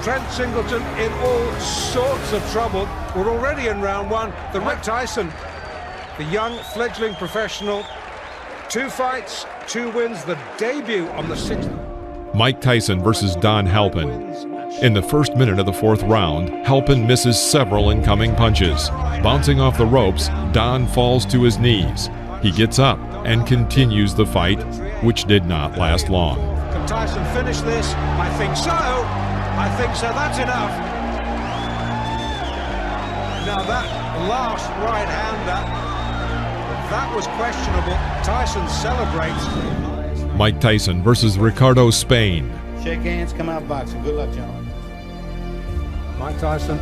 Trent Singleton in all sorts of trouble. We're already in round one. The Mike Tyson, the young fledgling professional, 2 fights, 2 wins, the debut on the 6th. Mike Tyson versus Don Halpin. In the first minute of the 4th round, Halpin misses several incoming punches. Bouncing off the ropes, Don falls to his knees. He gets up and continues the fight, which did not last long. Can Tyson finish this? I think so. I think so. That's enough. Now that last right hand, that was questionable. Tyson celebrates. Mike Tyson versus Ricardo Spain. Shake hands, come out boxing. Good luck, gentlemen. Mike Tyson,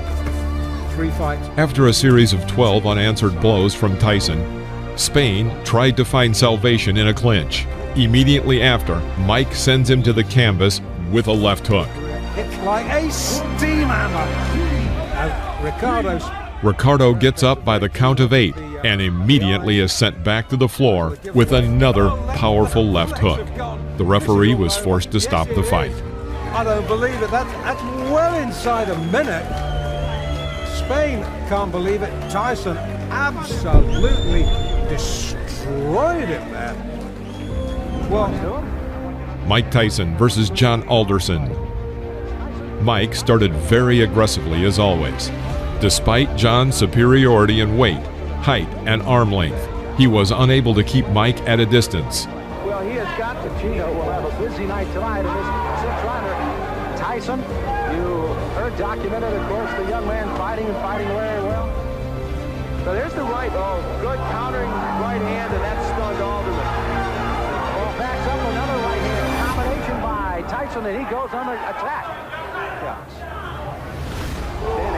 3 fights. After a series of 12 unanswered blows from Tyson, Spain tried to find salvation in a clinch. Immediately after, Mike sends him to the canvas with a left hook. It's like a steam hammer. Ricardo gets up by the count of 8 and immediately is sent back to the floor with another powerful left hook. The referee was forced to stop the fight. I don't believe it. That's well inside a minute. Spain can't believe it. Tyson absolutely destroyed him there. Well, Mike Tyson versus John Alderson. Mike started very aggressively as always. Despite John's superiority in weight, height, and arm length, he was unable to keep Mike at a distance. Well, he has got to. Chino will have a busy night tonight in this 6th rounder. Tyson, you heard documented, of course, the young man fighting and fighting very well. So there's the right, good countering right hand, and that stunned Alderman. Well, backs up another right hand combination by Tyson, and he goes on the attack. Dan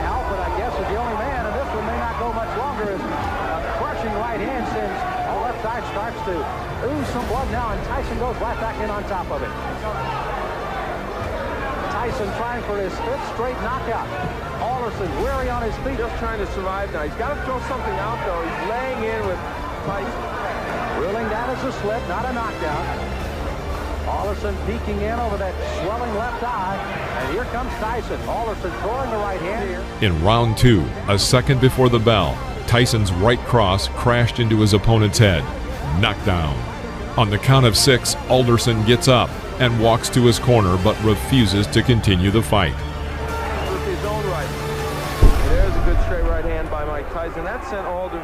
Halpin, I guess, is the only man, and this one may not go much longer as a crushing right hand sends the left side starts to ooze some blood now, and Tyson goes right back in on top of it. Tyson trying for his 5th straight knockout. Alderson weary on his feet. Just trying to survive now. He's got to throw something out, though. He's laying in with Tyson. Ruling that as a slip, not a knockdown. Alderson peeking in over that swelling left eye. And here comes Tyson. Alderson throwing the right hand here. In round 2, a second before the bell, Tyson's right cross crashed into his opponent's head. Knockdown. On the count of 6, Alderson gets up and walks to his corner but refuses to continue the fight. With his own right. There's a good straight right hand by Mike Tyson. That sent Alderson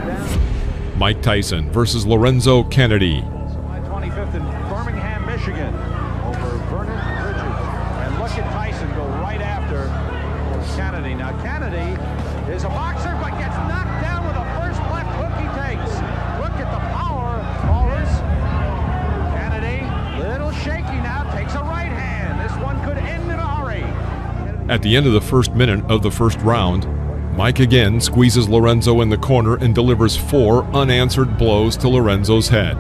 down. Mike Tyson versus Lorenzo Kennedy. July 25th in Birmingham, Michigan, over Vernon Bridges. And look at Tyson go right after Kennedy. Now Kennedy is a boxer but gets knocked down with the first left hook he takes. Look at the power, Ballers. Kennedy, little shaky now, takes a right hand. This one could end in a hurry. At the end of the first minute of the first round, Mike again squeezes Lorenzo in the corner and delivers 4 unanswered blows to Lorenzo's head.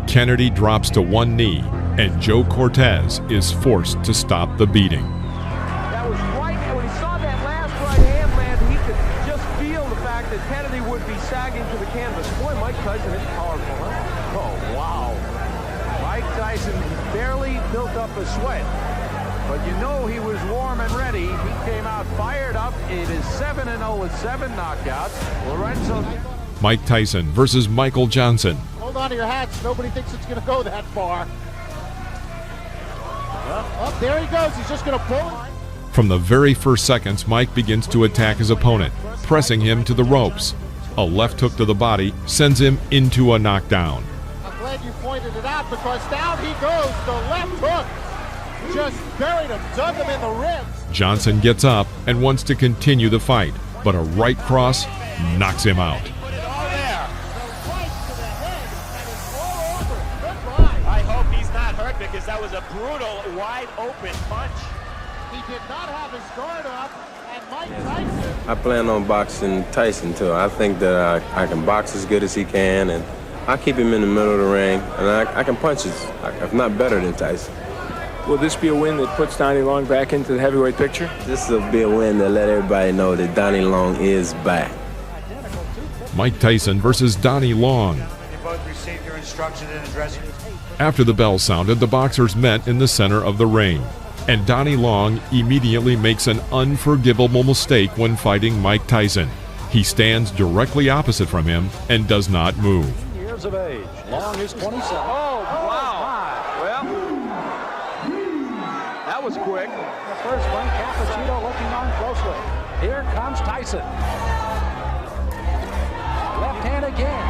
Kennedy drops to one knee, and Joe Cortez is forced to stop the beating. That was right. When he saw that last right hand land, he could just feel the fact that Kennedy would be sagging to the canvas. Boy, Mike Tyson is powerful, huh? Oh, wow. Mike Tyson barely built up a sweat. But you know he was warm and ready. He came out fired up. It is 7-0 with 7 knockouts. Lorenzo. Mike Tyson versus Michael Johnson. Hold on to your hats. Nobody thinks it's going to go that far. Oh, there he goes. He's just going to pull it. From the very first seconds, Mike begins to attack his opponent, pressing him to the ropes. A left hook to the body sends him into a knockdown. I'm glad you pointed it out because down he goes. The left hook just buried him, dug him in the ribs. Johnson gets up and wants to continue the fight, but a right cross knocks him out. I hope he's not hurt because that was a brutal, wide-open punch. He did not have his guard up, and Mike Tyson. I plan on boxing Tyson, too. I think that I can box as good as he can, and I keep him in the middle of the ring, and I can punch if not better than Tyson. Will this be a win that puts Donnie Long back into the heavyweight picture? This will be a win that let everybody know that Donnie Long is back. Mike Tyson versus Donnie Long. You both received your instruction in addressing. After the bell sounded, the boxers met in the center of the ring. And Donnie Long immediately makes an unforgivable mistake when fighting Mike Tyson. He stands directly opposite from him and does not move. Years of age. Long is 27. Oh, wow. Well, that was quick. The first one, Cappuccino looking on closely. Here comes Tyson. Left hand again.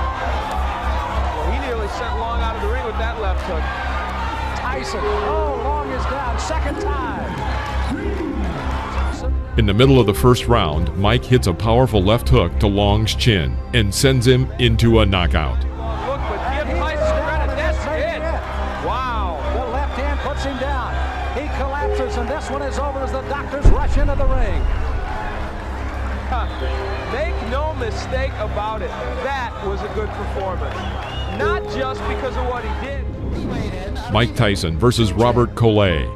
Well, he nearly sent Long out of the ring with that left hook. Tyson. Oh, Long is down. Second time. In the middle of the first round, Mike hits a powerful left hook to Long's chin and sends him into a knockout. Look, but give Tyson credit. That's it. Wow. The left hand puts him down. He collapses, and this one is over as the doctors rush into the ring. Make no mistake about it. That was a good performance. Not just because of what he did. Mike Tyson versus Robert Cocke.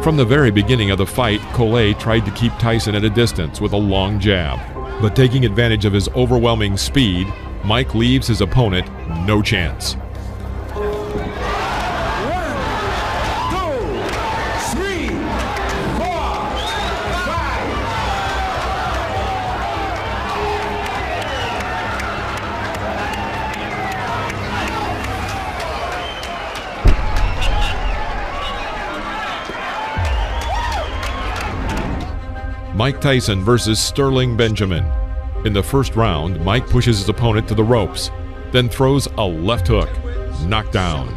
From the very beginning of the fight, Cocke tried to keep Tyson at a distance with a long jab. But taking advantage of his overwhelming speed, Mike leaves his opponent no chance. Mike Tyson versus Sterling Benjamin. In the first round, Mike pushes his opponent to the ropes, then throws a left hook. Knockdown.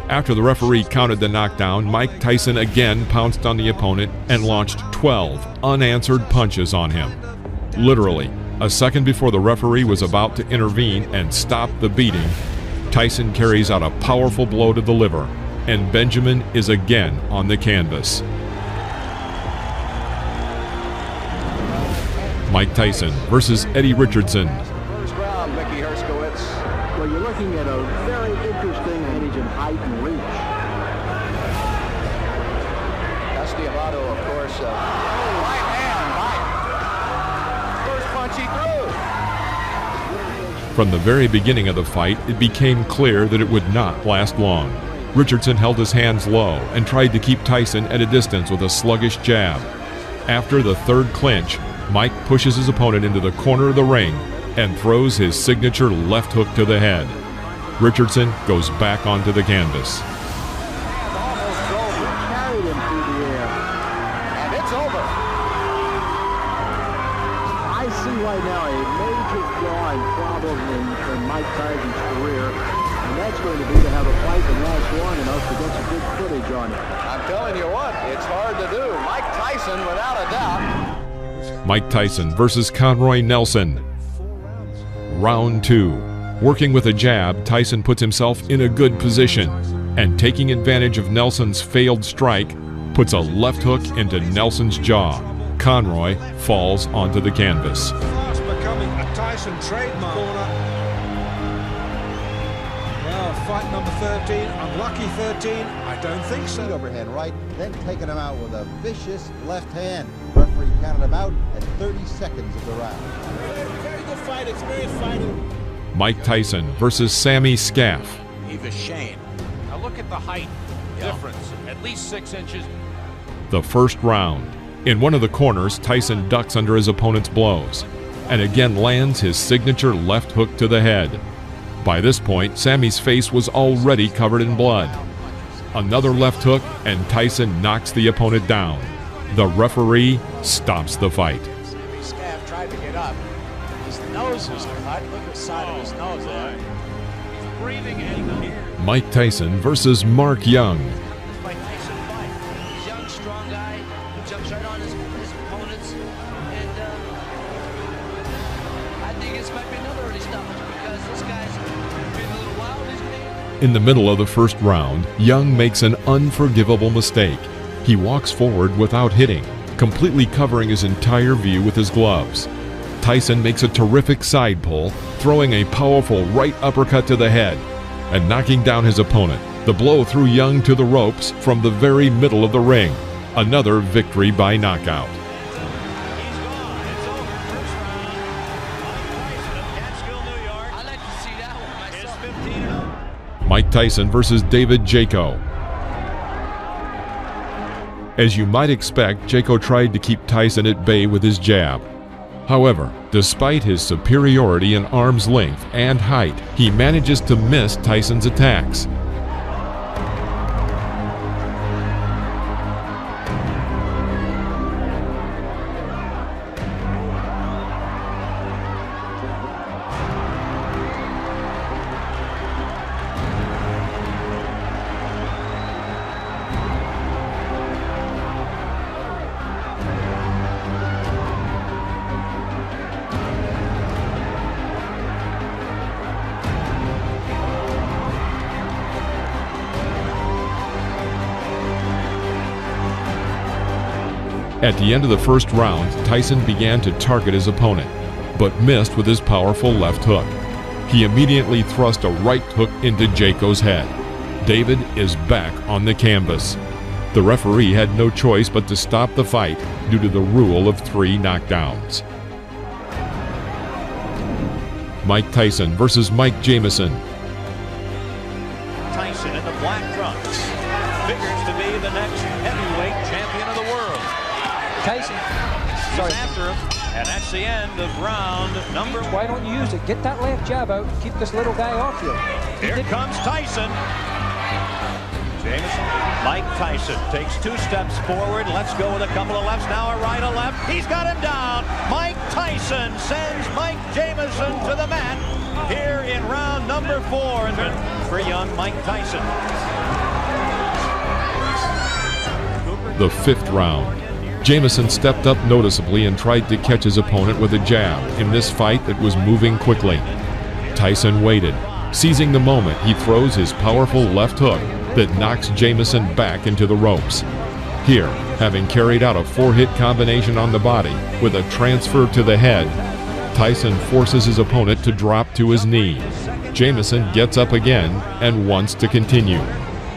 After the referee counted the knockdown, Mike Tyson again pounced on the opponent and launched 12 unanswered punches on him. Literally, a second before the referee was about to intervene and stop the beating, Tyson carries out a powerful blow to the liver, and Benjamin is again on the canvas. Mike Tyson versus Eddie Richardson. First round, Mickey Herskowitz. Well, you're looking at a very interesting age in height and reach. Castellamato, of course. Right hand, right. First punch he threw. From the very beginning of the fight, it became clear that it would not last long. Richardson held his hands low and tried to keep Tyson at a distance with a sluggish jab. After the third clinch, Mike pushes his opponent into the corner of the ring and throws his signature left hook to the head. Richardson goes back onto the canvas. Carried him through the air. And it's over. I see right now a major flaw and problem in Mike Tyson's career, and that's going to be to have a fight that lasts long enough to get some good footage on it. I'm telling you what, it's hard to do. Mike Tyson, without a doubt. Mike Tyson versus Conroy Nelson. Round 2. Working with a jab, Tyson puts himself in a good position, and taking advantage of Nelson's failed strike, puts a left hook into Nelson's jaw. Conroy falls onto the canvas. Fast becoming a Tyson trademark. Well, fight number 13, unlucky 13, I don't think so. Overhand right, then taking him out with a vicious left hand. Referee counted him out at 30 seconds of the round. Very good fight, experienced fighting. Mike Tyson versus Sammy Scaff. Eva Shane. Now look at the height difference, at least 6 inches. The first round. In one of the corners, Tyson ducks under his opponent's blows, and again lands his signature left hook to the head. By this point, Sammy's face was already covered in blood. Another left hook, and Tyson knocks the opponent down. The referee stops the fight. Sammy Scaff tried to get up. His nose is cut. Look at the side of his nose there. He's breathing in. Mike Tyson versus Mark Young. Mike Tyson fight. He's a young, strong guy who jumps right on his opponents. And I think this might be another early stoppage because this guy's been a little wild. In the middle of the first round, Young makes an unforgivable mistake. He walks forward without hitting, completely covering his entire view with his gloves. Tyson makes a terrific side pull, throwing a powerful right uppercut to the head and knocking down his opponent. The blow threw Young to the ropes from the very middle of the ring. Another victory by knockout. I'd like to see that one myself. Mike Tyson versus David Jaco. As you might expect, Jaco tried to keep Tyson at bay with his jab. However, despite his superiority in arm's length and height, he manages to miss Tyson's attacks. At the end of the first round, Tyson began to target his opponent, but missed with his powerful left hook. He immediately thrust a right hook into Jaco's head. David is back on the canvas. The referee had no choice but to stop the fight due to the rule of 3 knockdowns. Mike Tyson versus Mike Jamison. Tyson in the black trunks figures to be the next heavyweight champion of the world. Tyson. He's after him, and that's the end of round number 1. Why don't you use it? Get that left jab out and keep this little guy off you. Here comes Tyson. Jamison. Mike Tyson takes 2 steps forward. Let's go with a couple of lefts. Now a right, a left. He's got him down. Mike Tyson sends Mike Jamison to the mat here in round number 4 for young Mike Tyson. The 5th round. Jamison stepped up noticeably and tried to catch his opponent with a jab in this fight that was moving quickly. Tyson waited. Seizing the moment, he throws his powerful left hook that knocks Jamison back into the ropes. Here, having carried out a 4-hit combination on the body with a transfer to the head, Tyson forces his opponent to drop to his knee. Jamison gets up again and wants to continue.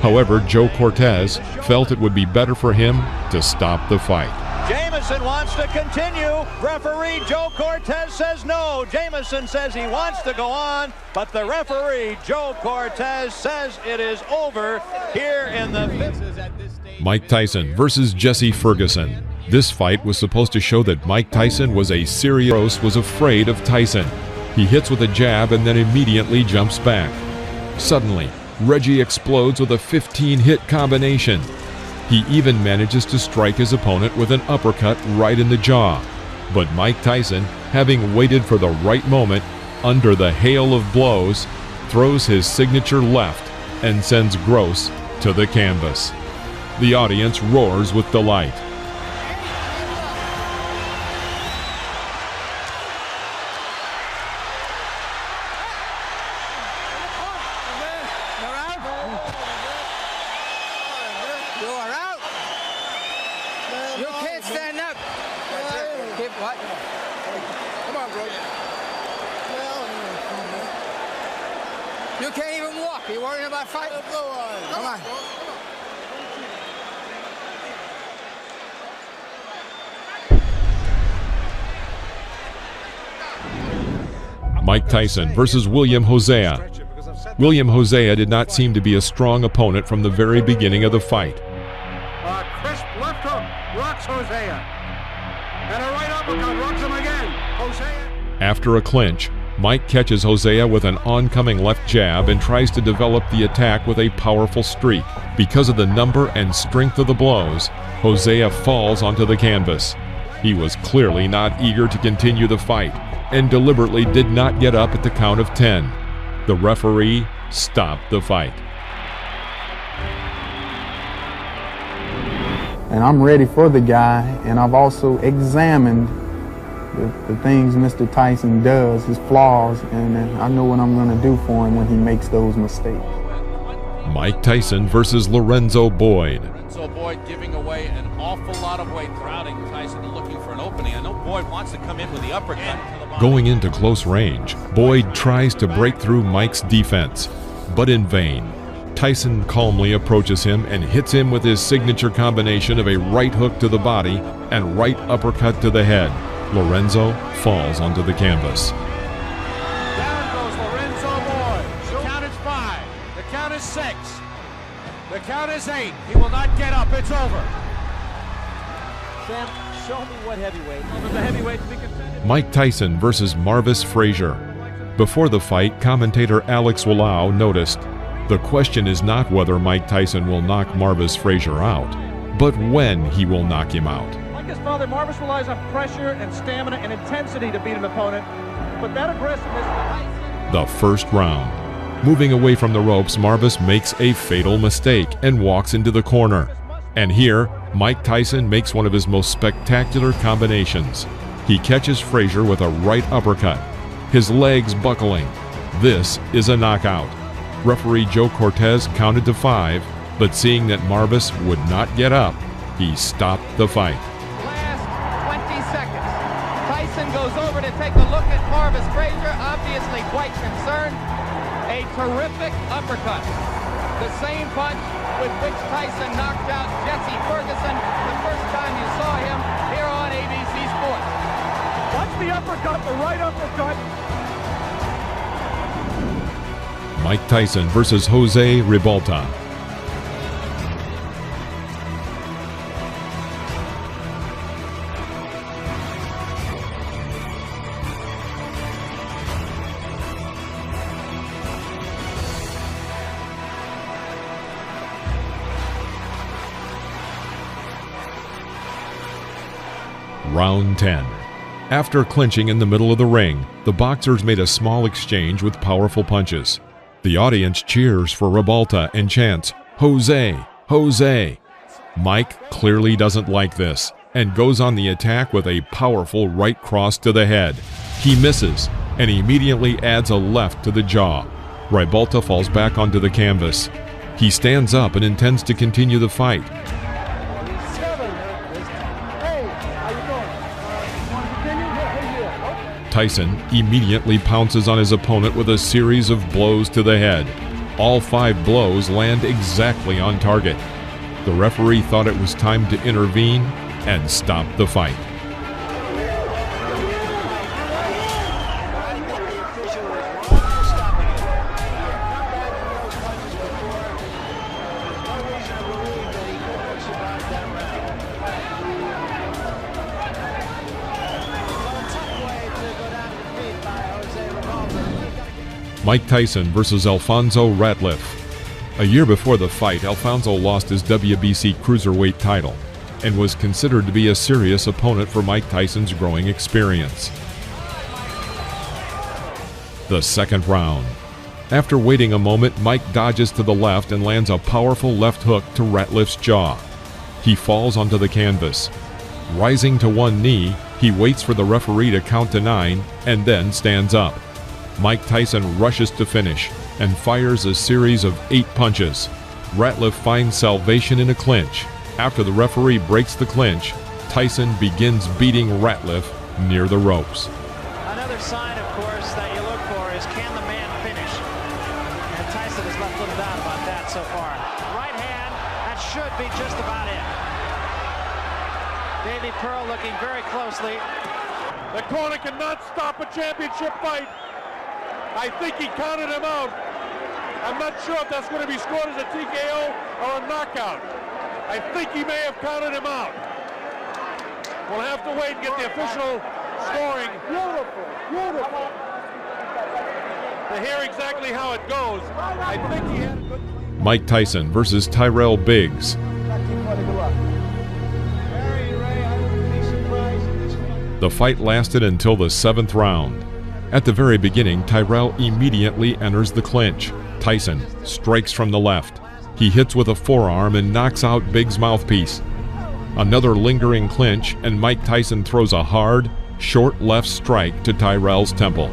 However, Joe Cortez felt it would be better for him to stop the fight. Jamison wants to continue. Referee Joe Cortez says no. Jamison says he wants to go on, but the referee Joe Cortez says it is over here in the 5th. Mike Tyson versus Jesse Ferguson. This fight was supposed to show that Mike Tyson was afraid of Tyson. He hits with a jab and then immediately jumps back. Suddenly, Reggie explodes with a 15-hit combination. He even manages to strike his opponent with an uppercut right in the jaw. But Mike Tyson, having waited for the right moment, under the hail of blows, throws his signature left and sends Gross to the canvas. The audience roars with delight. You can't even walk. Are you worrying about fighting? Come on. Mike Tyson versus William Hosea. William Hosea did not seem to be a strong opponent from the very beginning of the fight. Crisp left hook rocks Hosea. And a right uppercut rocks him again. Hosea. After a clinch, Mike catches Hosea with an oncoming left jab and tries to develop the attack with a powerful streak. Because of the number and strength of the blows, Hosea falls onto the canvas. He was clearly not eager to continue the fight and deliberately did not get up at the count of 10. The referee stopped the fight. And I'm ready for the guy, and I've also examined the things Mr. Tyson does, his flaws, and I know what I'm going to do for him when he makes those mistakes. Mike Tyson versus Lorenzo Boyd. Lorenzo Boyd giving away an awful lot of weight, crowding Tyson looking for an opening. I know Boyd wants to come in with the uppercut. Going into close range, Boyd tries to break through Mike's defense, but in vain. Tyson calmly approaches him and hits him with his signature combination of a right hook to the body and right uppercut to the head. Lorenzo falls onto the canvas. Down goes Lorenzo Boyd. The count is 5. The count is 6. The count is 8. He will not get up. It's over. Sam, show me what heavyweight. The heavyweight to be contended. Mike Tyson versus Marvis Frazier. Before the fight, commentator Alex Wallau noticed, the question is not whether Mike Tyson will knock Marvis Frazier out, but when he will knock him out. Like his father, Marvis relies on pressure and stamina and intensity to beat an opponent, but that aggressiveness... The first round. Moving away from the ropes, Marvis makes a fatal mistake and walks into the corner. And here, Mike Tyson makes one of his most spectacular combinations. He catches Frazier with a right uppercut, his legs buckling. This is a knockout. Referee Joe Cortez counted to 5, but seeing that Marvis would not get up, he stopped the fight. Last 20 seconds. Tyson goes over to take a look at Marvis Frazier, obviously quite concerned. A terrific uppercut. The same punch with which Tyson knocked out Jesse Ferguson the first time you saw him here on ABC Sports. Watch the uppercut, the right uppercut. Mike Tyson versus Jose Ribalta. Round 10. After clinching in the middle of the ring, the boxers made a small exchange with powerful punches. The audience cheers for Ribalta and chants, "Jose, Jose." Mike clearly doesn't like this and goes on the attack with a powerful right cross to the head. He misses and immediately adds a left to the jaw. Ribalta falls back onto the canvas. He stands up and intends to continue the fight. Tyson immediately pounces on his opponent with a series of blows to the head. All 5 blows land exactly on target. The referee thought it was time to intervene and stop the fight. Mike Tyson versus Alfonso Ratliff. A year before the fight, Alfonso lost his WBC Cruiserweight title and was considered to be a serious opponent for Mike Tyson's growing experience. The second round. After waiting a moment, Mike dodges to the left and lands a powerful left hook to Ratliff's jaw. He falls onto the canvas. Rising to one knee, he waits for the referee to count to 9 and then stands up. Mike Tyson rushes to finish and fires a series of 8 punches. Ratliff finds salvation in a clinch. After the referee breaks the clinch, Tyson begins beating Ratliff near the ropes. Another sign, of course, that you look for is, can the man finish? And Tyson has left little doubt about that so far. Right hand, that should be just about it. Davey Pearl looking very closely. The corner cannot stop a championship fight. I think he counted him out. I'm not sure if that's going to be scored as a TKO or a knockout. I think he may have counted him out. We'll have to wait and get the official scoring. Beautiful, beautiful. To hear exactly how it goes. I think he had a good... Mike Tyson versus Tyrell Biggs. The fight lasted until the 7th round. At the very beginning, Tyrell immediately enters the clinch. Tyson strikes from the left. He hits with a forearm and knocks out Biggs' mouthpiece. Another lingering clinch, and Mike Tyson throws a hard, short left strike to Tyrell's temple.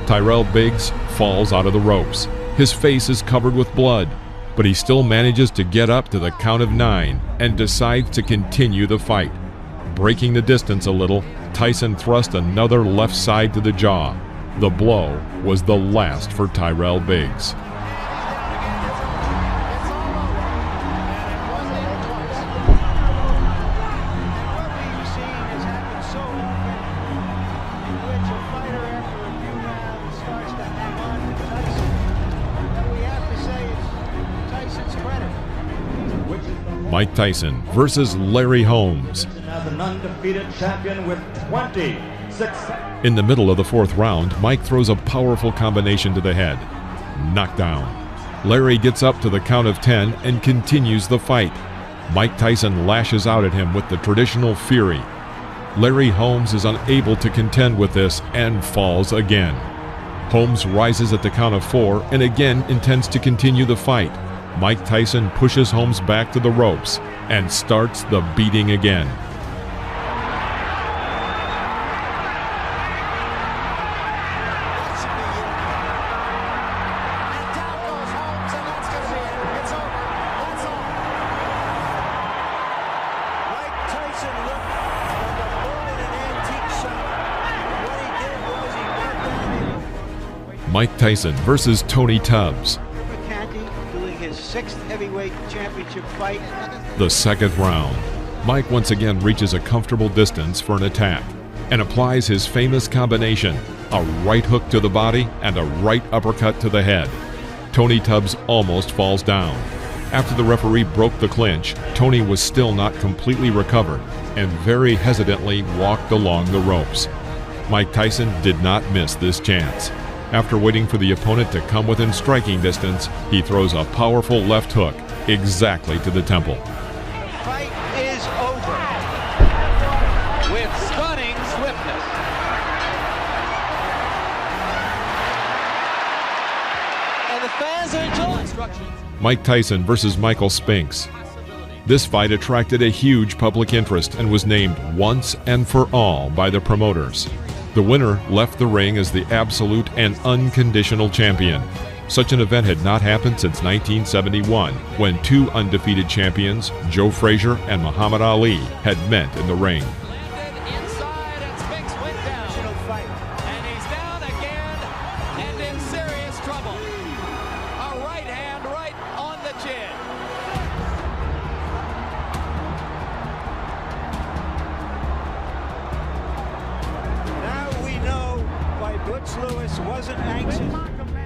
Tyrell Biggs falls out of the ropes. His face is covered with blood, but he still manages to get up to the count of 9 and decides to continue the fight. Breaking the distance a little, Tyson thrust another left side to the jaw. The blow was the last for Tyrell Biggs. Mike Tyson versus Larry Holmes. An undefeated champion with 26. In the middle of the fourth round, Mike throws a powerful combination to the head. Knockdown. Larry gets up to the count of 10 and continues the fight. Mike Tyson lashes out at him with the traditional fury. Larry Holmes is unable to contend with this and falls again. Holmes rises at the count of 4 and again intends to continue the fight. Mike Tyson pushes Holmes back to the ropes and starts the beating again. Mike Tyson versus Tony Tubbs. Doing his 6th heavyweight championship fight. The second round. Mike once again reaches a comfortable distance for an attack and applies his famous combination, a right hook to the body and a right uppercut to the head. Tony Tubbs almost falls down. After the referee broke the clinch, Tony was still not completely recovered and very hesitantly walked along the ropes. Mike Tyson did not miss this chance. After waiting for the opponent to come within striking distance, he throws a powerful left hook exactly to the temple. Fight is over with stunning swiftness. And the fans are enjoying. Mike Tyson versus Michael Spinks. This fight attracted a huge public interest and was named once and for all by the promoters. The winner left the ring as the absolute and unconditional champion. Such an event had not happened since 1971, when 2 undefeated champions, Joe Frazier and Muhammad Ali, had met in the ring.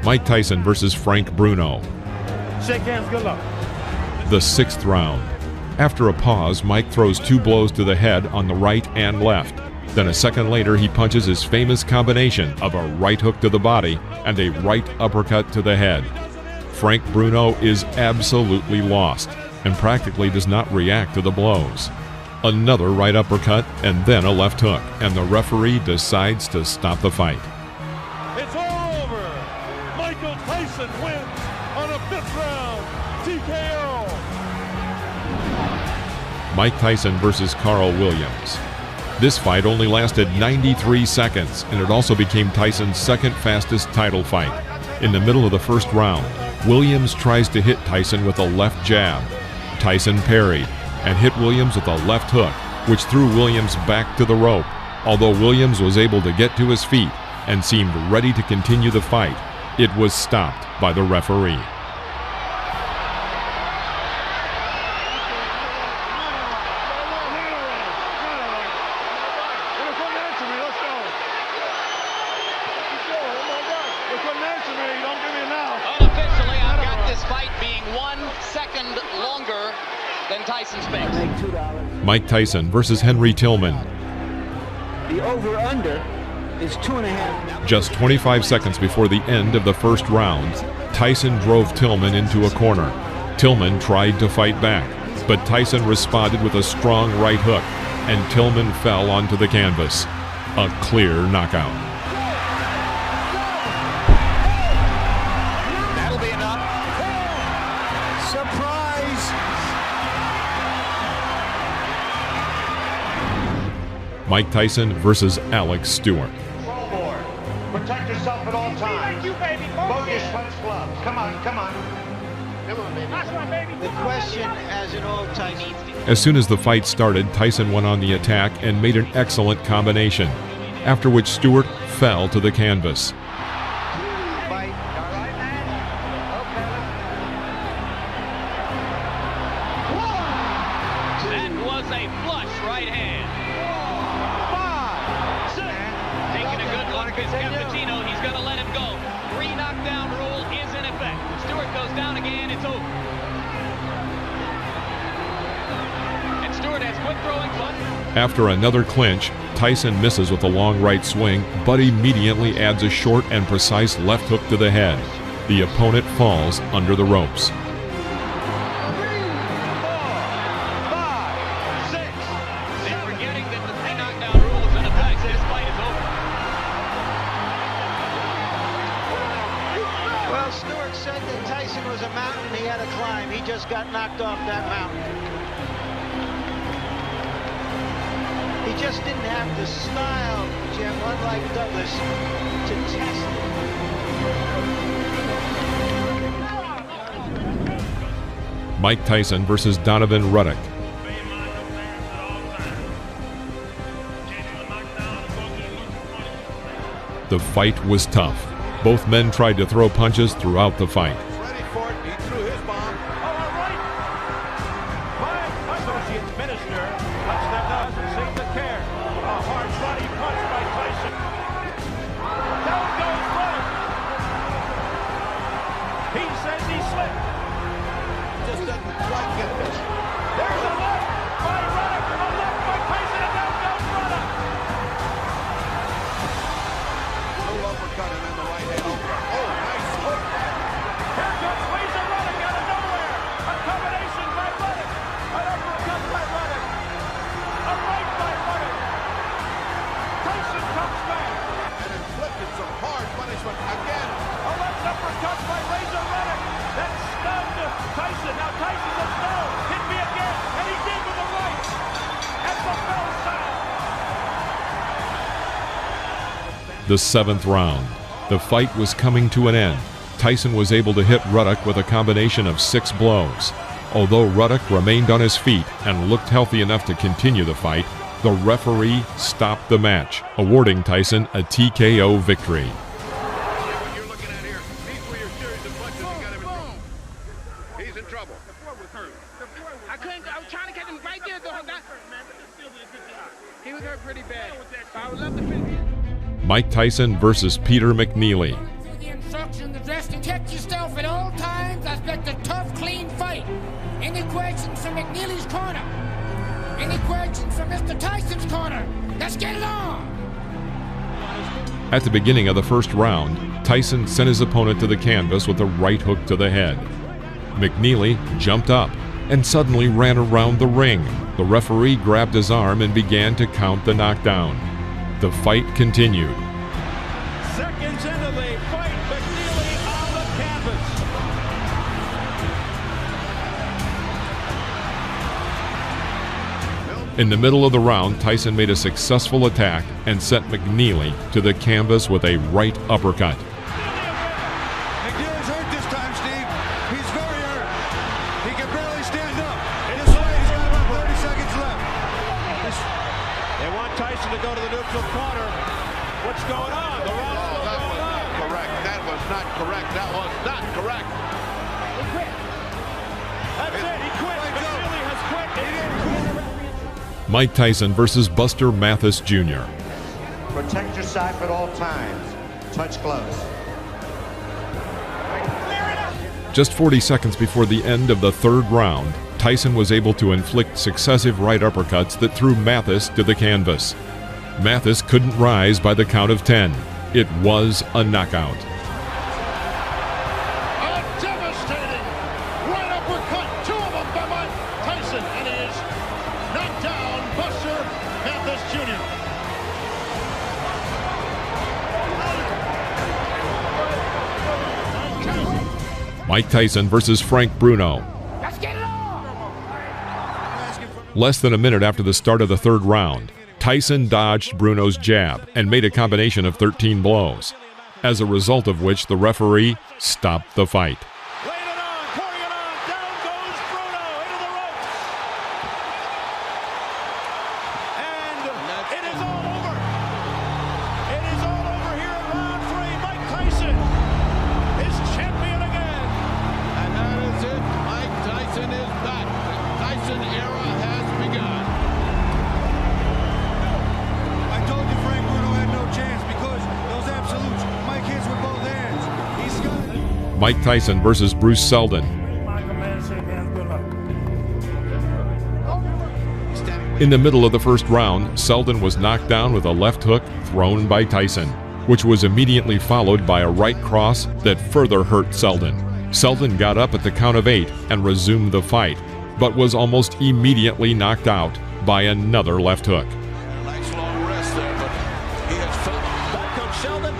Mike Tyson versus Frank Bruno. Shake hands, good luck. The 6th round. After a pause, Mike throws 2 blows to the head on the right and left. Then a second later, he punches his famous combination of a right hook to the body and a right uppercut to the head. Frank Bruno is absolutely lost and practically does not react to the blows. Another right uppercut and then a left hook, and the referee decides to stop the fight. It's all over. Michael Tyson wins on a 5th round TKO. Mike Tyson versus Carl Williams. This fight only lasted 93 seconds, and it also became Tyson's 2nd fastest title fight. In the middle of the 1st round, Williams tries to hit Tyson with a left jab. Tyson parried and hit Williams with a left hook, which threw Williams back to the rope. Although Williams was able to get to his feet and seemed ready to continue the fight, it was stopped by the referee. Unofficially, I've got this fight being 1 second longer than Tyson Spinks. Mike Tyson versus Henry Tillman. The over-under is 2.5. Just 25 seconds before the end of the 1st round, Tyson drove Tillman into a corner. Tillman tried to fight back, but Tyson responded with a strong right hook, and Tillman fell onto the canvas. A clear knockout. That'll be enough. Surprise! Mike Tyson versus Alex Stewart. Protect yourself at all times. Both your sweat gloves. Come on, come on. The question, as in all Tyson. As soon as the fight started, Tyson went on the attack and made an excellent combination, after which Stewart fell to the canvas. That was a flush right hand. 5, 6. Taking a good look at Cappuccino. He's going to let him go. 3 knockdown rule is in effect. Stewart goes down again. It's over. Stewart has quick throwing punch. After another clinch, Tyson misses with a long right swing, but immediately adds a short and precise left hook to the head. The opponent falls under the ropes. Well, Stewart said that Tyson was a mountain he had to climb. He just got knocked off that mountain. He just didn't have the style, Jim, unlike Douglas, to test it. Mike Tyson versus Donovan Ruddock. The fight was tough. Both men tried to throw punches throughout the fight. Ready for it. He threw his bomb. All right. My associate minister touched that up and seemed to care. A hard body punch by Tyson. Down goes Ruddock. He says he slipped. Just doesn't quite get this. There's a left by Ruddock. A left by Tyson, and down goes Ruddock. Little uppercut and then the right hand. Oh, nice hook. Here comes Razor Ruddock out of nowhere. A combination by Ruddock. An uppercut by Ruddock. A right by Ruddock. Tyson comes back. And inflicted some hard punishment again. A left uppercut by Razor Ruddock. That stunned Tyson. Now Tyson says no. Hit me again. And he did with the right. At the bell sound. The seventh round. The fight was coming to an end. Tyson was able to hit Ruddock with a combination of 6 blows. Although Ruddock remained on his feet and looked healthy enough to continue the fight, the referee stopped the match, awarding Tyson a TKO victory. He's in trouble. I was trying to catch him right there, though. He was hurt pretty bad. I would love to finish. Mike Tyson versus Peter McNeely. The instructions addressed to protect yourself at all times. I expect a tough, clean fight. Any questions from McNeely's corner? Any questions from Mr. Tyson's corner? Let's get it on. At the beginning of the first round, Tyson sent his opponent to the canvas with a right hook to the head. McNeely jumped up and suddenly ran around the ring. The referee grabbed his arm and began to count the knockdown. The fight continued. Seconds into the fight, McNeely on the canvas. In the middle of the round, Tyson made a successful attack and sent McNeely to the canvas with a right uppercut. McNeely's hurt this time, Steve. He's very hurt. He can barely stand up. This fight has got about 30 seconds left. They want Tyson to go to the neutral corner. What's going on? The round's still going on. Correct. That was not correct. That was not correct. He quit. That's it. He quit. McNeely has quit. He didn't quit. Mike Tyson versus Buster Mathis Jr. Protect yourself at all times. Touch gloves. Just 40 seconds before the end of the third round, Tyson was able to inflict successive right uppercuts that threw Mathis to the canvas. Mathis couldn't rise by the count of 10. It was a knockout. A devastating right uppercut, 2 of them by Mike Tyson, and he is knocked down Buster Mathis Jr. Mike Tyson versus Frank Bruno. Let's get it on. Less than a minute after the start of the third round, Tyson dodged Bruno's jab and made a combination of 13 blows, as a result of which the referee stopped the fight. Mike Tyson versus Bruce Seldon. Stand In the middle of the first round, Selden was knocked down with a left hook thrown by Tyson, which was immediately followed by a right cross that further hurt Selden. Selden got up at the count of 8 and resumed the fight, but was almost immediately knocked out by another left hook. Nice long rest there, but he has felt. Back comes Selden,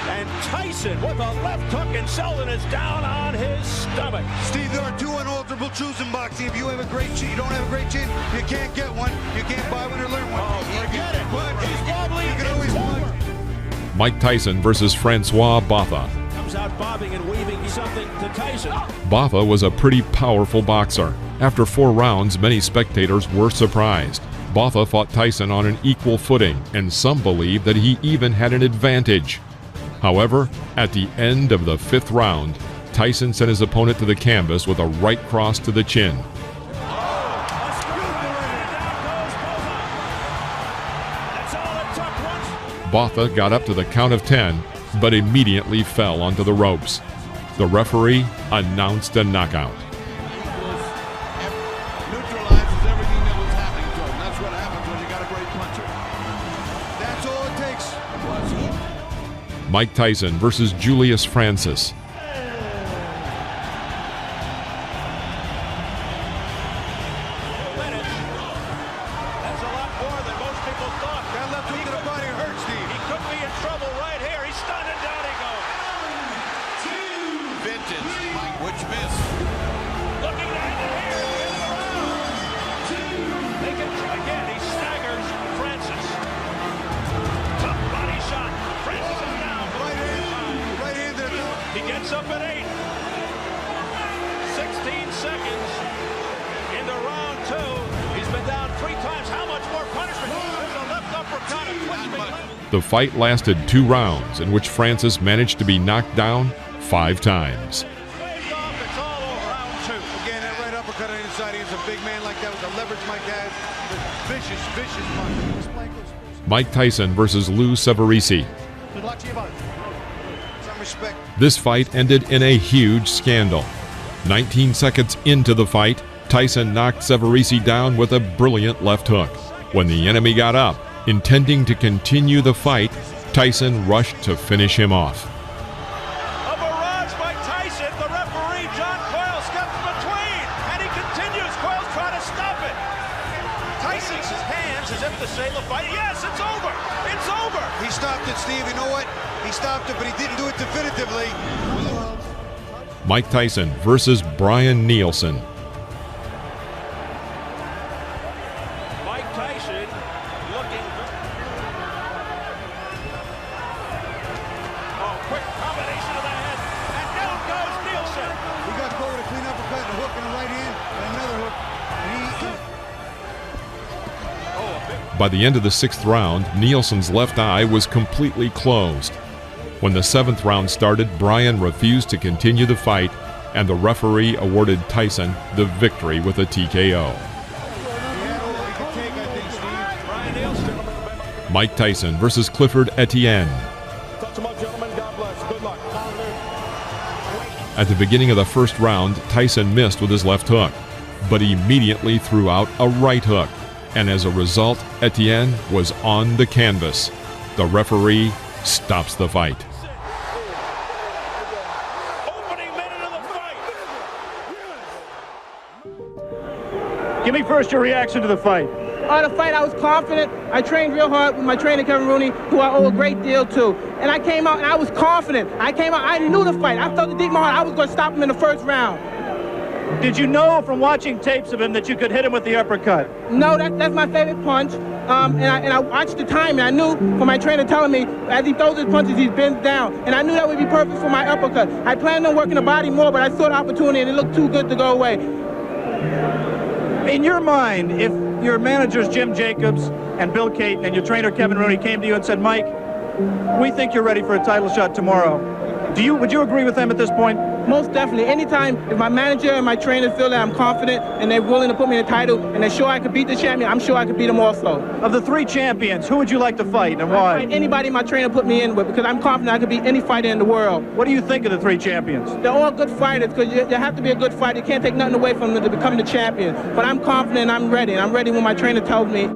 and Tyson with a left hook, and Selden is down on his stomach. Steve, there are two unalterable truths in boxing. If you have a great chin, you don't have a great chin, you can't get one. You can't buy one or learn one. Oh, forget it. He's wobbly. You can always punch. Mike Tyson versus Francois Botha. Comes out bobbing and weaving something to Tyson. Botha was a pretty powerful boxer. After 4 rounds, many spectators were surprised. Botha fought Tyson on an equal footing, and some believe that he even had an advantage. However, at the end of the 5th round, Tyson sent his opponent to the canvas with a right cross to the chin. Botha got up to the count of 10, but immediately fell onto the ropes. The referee announced a knockout. Neutralizes everything that was happening to him. That's what happens when you got a great puncher. That's all it takes. Mike Tyson versus Julius Francis. The fight lasted 2 rounds, in which Francis managed to be knocked down 5 times. Again, that right uppercut on the inside. He's a big man like that with the leverage Mike has. Vicious, vicious punch. Mike Tyson versus Lou Cerverisi. Good luck to you both. Some respect. This fight ended in a huge scandal. 19 seconds into the fight, Tyson knocked Cerverisi down with a brilliant left hook. When the enemy got up, intending to continue the fight, Tyson rushed to finish him off. A barrage by Tyson. The referee, John Coyle, steps between, and he continues. Coyle's trying to stop it. Tyson's hands as if to say the fight. Yes, it's over. It's over. He stopped it, Steve. You know what? He stopped it, but he didn't do it definitively. Mike Tyson versus Brian Nielsen. By the end of the 6th round, Nielsen's left eye was completely closed. When the 7th round started, Brian refused to continue the fight, and the referee awarded Tyson the victory with a TKO. Mike Tyson versus Clifford Etienne. At the beginning of the 1st round, Tyson missed with his left hook, but immediately threw out a right hook, and as a result, Etienne was on the canvas. The referee stops the fight. Give me first your reaction to the fight. The fight, I was confident. I trained real hard with my trainer, Kevin Rooney, who I owe a great deal to. And I came out and I was confident. I knew the fight. I felt it deep in my heart. I was going to stop him in the 1st round. Did you know from watching tapes of him that you could hit him with the uppercut? No, that's my favorite punch. And I watched the time, and I knew from my trainer telling me as he throws his punches, he bends down. And I knew that would be perfect for my uppercut. I planned on working the body more, but I saw the opportunity, and it looked too good to go away. In your mind, if your managers Jim Jacobs and Bill Caton and your trainer Kevin Rooney came to you and said, Mike, we think you're ready for a title shot tomorrow, would you agree with them at this point? Most definitely. Anytime if my manager and my trainer feel that I'm confident and they're willing to put me in a title and they're sure I can beat the champion, I'm sure I can beat them also. Of the 3 champions, who would you like to fight and why? Anybody my trainer put me in with, because I'm confident I can beat any fighter in the world. What do you think of the 3 champions? They're all good fighters, because you have to be a good fighter. You can't take nothing away from them to become the champion. But I'm confident, I'm ready. I'm ready when my trainer tells me.